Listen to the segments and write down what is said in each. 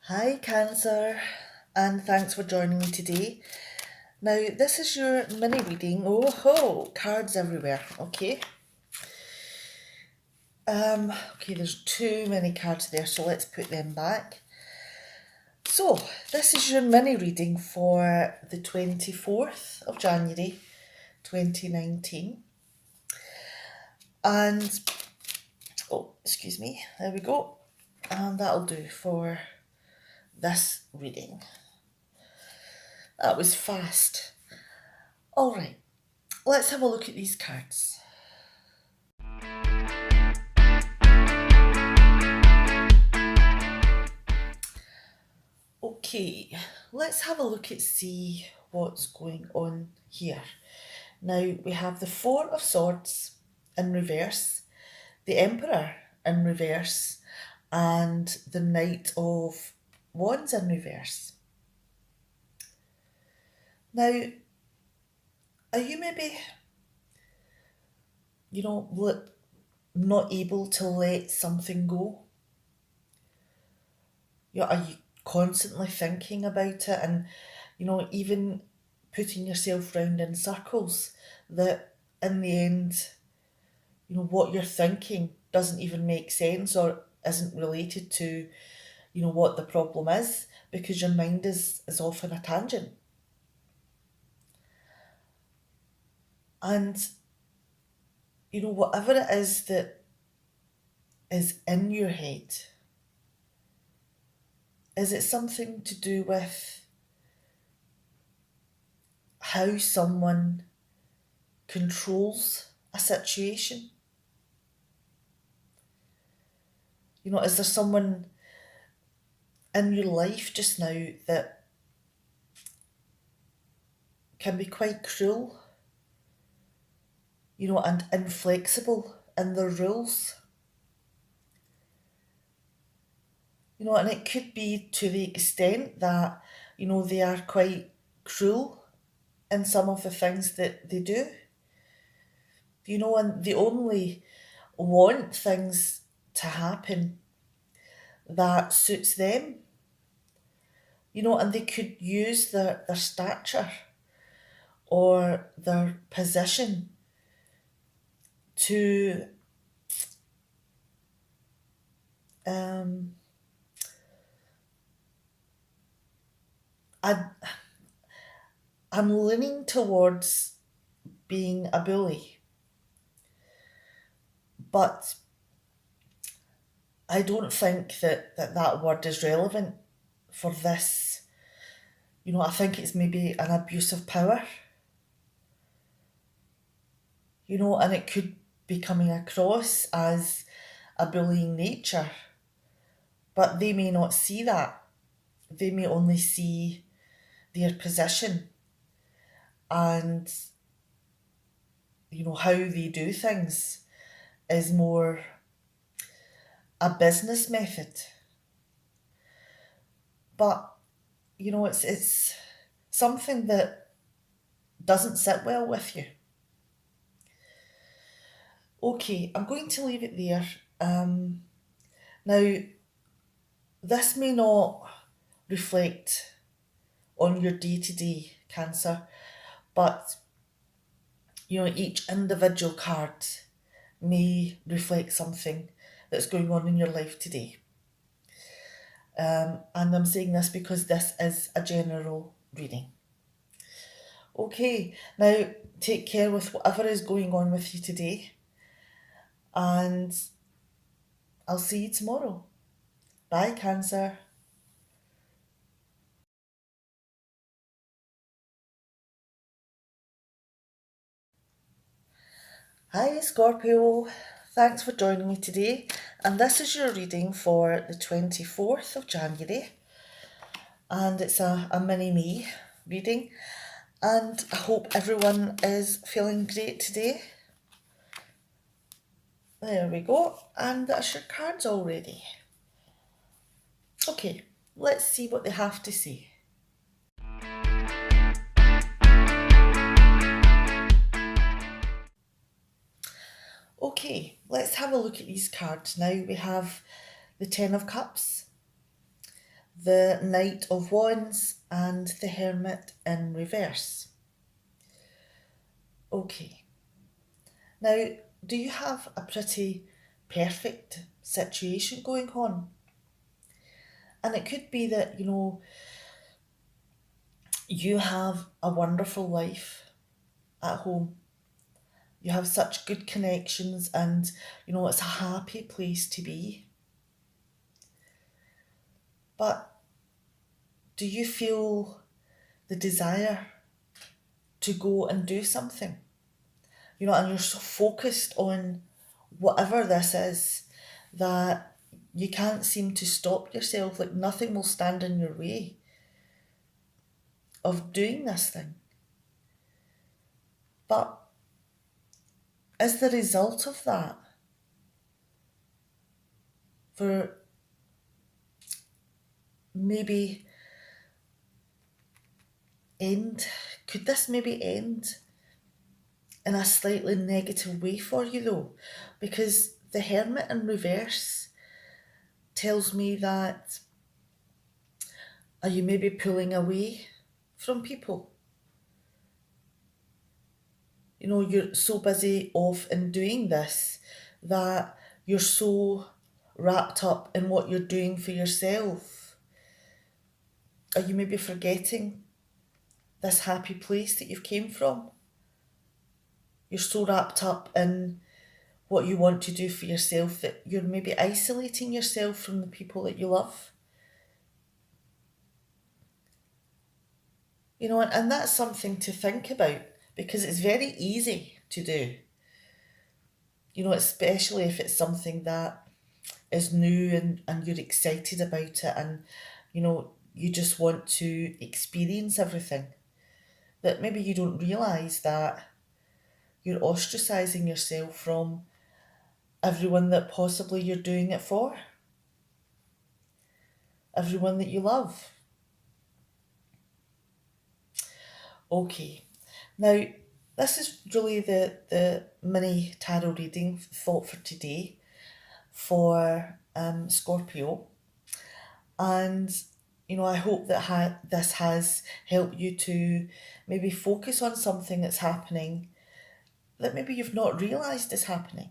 Hi, Cancer, and thanks for joining me today. Now, this is your mini reading. Oh ho, cards everywhere. Okay, there's too many cards there, so let's put them back. So, this is your mini reading for the 24th of January 2019. And, oh, excuse me, there we go. And that'll do for this reading. That was fast. All right, let's have a look at these cards. Okay, let's have a look at see what's going on here. Now we have the Four of Swords in reverse, the Emperor in reverse, and the Knight of Wands in reverse. Now, are you maybe, not able to let something go? Are you constantly thinking about it and, even putting yourself round in circles that in the end, what you're thinking doesn't even make sense or isn't related to, what the problem is because your mind is off on a tangent. And, whatever it is that is in your head, is it something to do with how someone controls a situation? Is there someone in your life just now that can be quite cruel, and inflexible in their rules? And it could be to the extent that, they are quite cruel in some of the things that they do, and they only want things to happen that suits them, and they could use their stature or their position to I, I'm leaning towards being a bully, but I don't think that word is relevant for this. I think it's maybe an abuse of power, and it could be coming across as a bullying nature, but they may not see that. They may only see their position and, how they do things is more a business method. But, it's something that doesn't sit well with you. Okay, I'm going to leave it there. Now, this may not reflect on your day-to-day, Cancer, but each individual card may reflect something that's going on in your life today. And I'm saying this because this is a general reading. Okay, now take care with whatever is going on with you today, and I'll see you tomorrow. Bye, Cancer. Hi, Scorpio. Thanks for joining me today. And this is your reading for the 24th of January. And it's a mini me reading. And I hope everyone is feeling great today. There we go. And that's your cards already. Okay, let's see what they have to say. Okay, let's have a look at these cards now. We have the Ten of Cups, the Knight of Wands, and the Hermit in reverse. Okay, now do you have a pretty perfect situation going on? And it could be that, you have a wonderful life at home. You have such good connections, and it's a happy place to be. But do you feel the desire to go and do something? And you're so focused on whatever this is that you can't seem to stop yourself. Like nothing will stand in your way of doing this thing. But as the result of that, for maybe end, could this maybe end in a slightly negative way for you though? Because the Hermit in reverse tells me that are you maybe pulling away from people? You're so busy off in doing this that you're so wrapped up in what you're doing for yourself. Are you maybe forgetting this happy place that you've came from? You're so wrapped up in what you want to do for yourself that you're maybe isolating yourself from the people that you love. And that's something to think about because it's very easy to do. Especially if it's something that is new and you're excited about it and, you just want to experience everything. That maybe you don't realise that you're ostracising yourself from everyone that possibly you're doing it for, everyone that you love. Okay, now this is really the mini tarot reading thought for today for Scorpio, and I hope that this has helped you to maybe focus on something that's happening that maybe you've not realised is happening.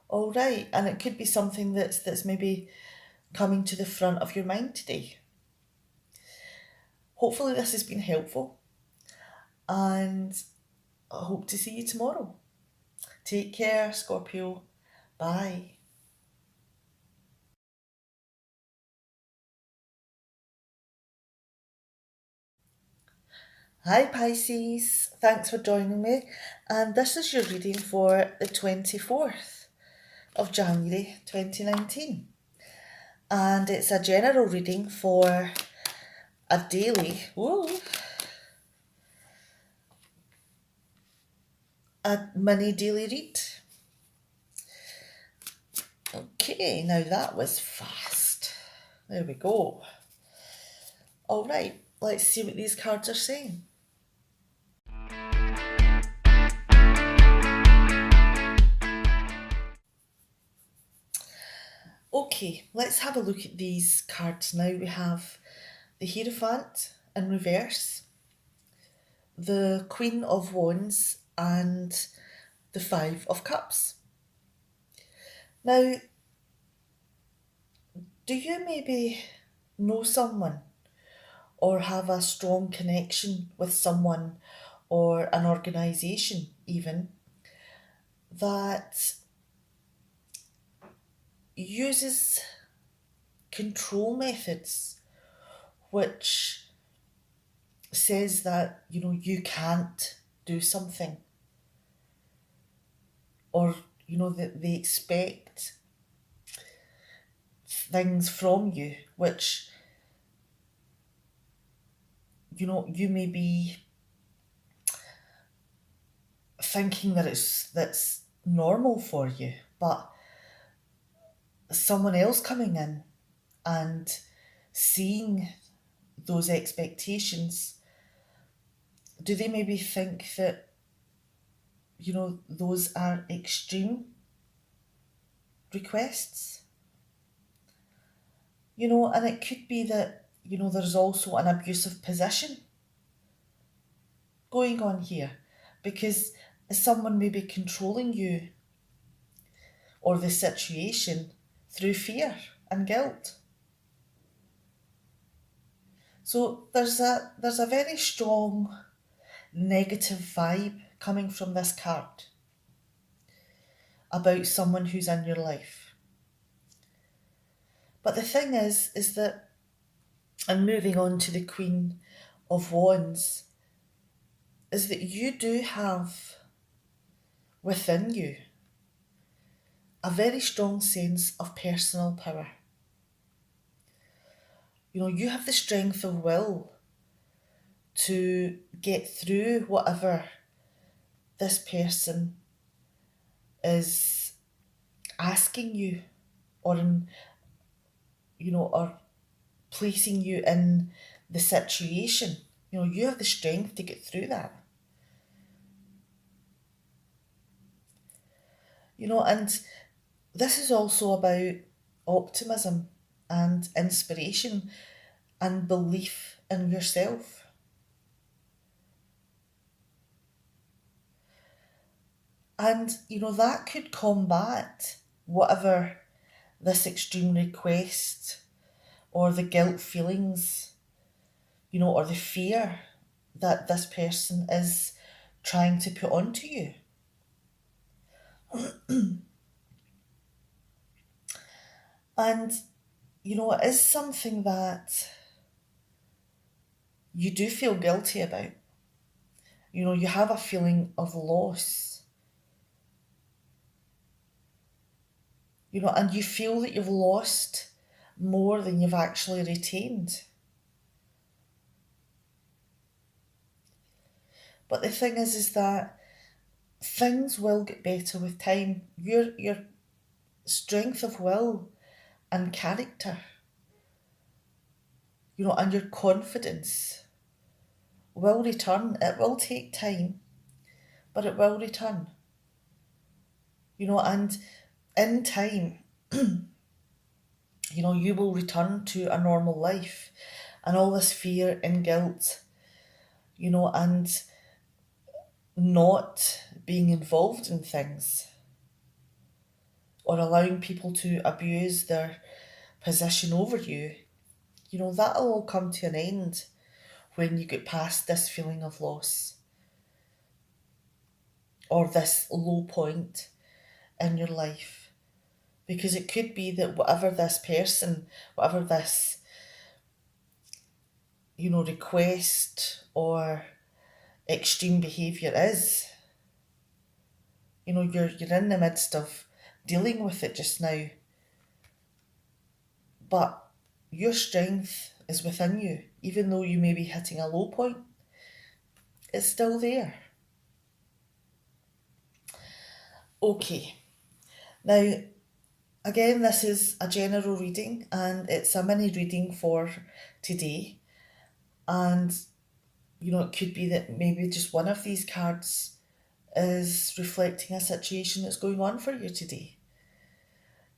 All right, and it could be something that's maybe coming to the front of your mind today. Hopefully this has been helpful, and I hope to see you tomorrow. Take care, Scorpio. Bye. Hi Pisces, thanks for joining me, and this is your reading for the 24th of January 2019, and it's a general reading for a daily, a mini daily read. Okay, now that was fast. There we go. All right, let's see what these cards are saying. Okay, let's have a look at these cards now. We have the Hierophant in reverse, the Queen of Wands, and the Five of Cups. Now, do you maybe know someone or have a strong connection with someone or an organisation even that uses control methods which says that you can't do something, or that they expect things from you which you may be thinking that that's normal for you, but someone else coming in and seeing those expectations, do they maybe think that those are extreme requests? And it could be that, there's also an abusive position going on here because someone may be controlling you or the situation through fear and guilt. So there's a very strong negative vibe coming from this card about someone who's in your life. But the thing is that, and moving on to the Queen of Wands, is that you do have within you a very strong sense of personal power. You have the strength of will to get through whatever this person is asking you, or placing you in the situation. You have the strength to get through that. And this is also about optimism and inspiration and belief in yourself. And, that could combat whatever this extreme request or the guilt feelings, or the fear that this person is trying to put onto you. And, it is something that you do feel guilty about. You have a feeling of loss. And you feel that you've lost more than you've actually retained. But the thing is that things will get better with time. Your strength of will and character, and your confidence will return. It will take time, but it will return. And in time, you will return to a normal life, and all this fear and guilt, and not being involved in things or allowing people to abuse their position over you, that'll all come to an end when you get past this feeling of loss or this low point in your life. Because it could be that whatever this person, whatever this, request or extreme behaviour is, you're in the midst of dealing with it just now. But your strength is within you. Even though you may be hitting a low point, it's still there. Okay. Now, again, this is a general reading and it's a mini reading for today. And, it could be that maybe just one of these cards is reflecting a situation that's going on for you today.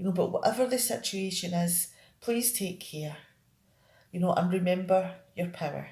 But whatever the situation is, please take care, and remember your power.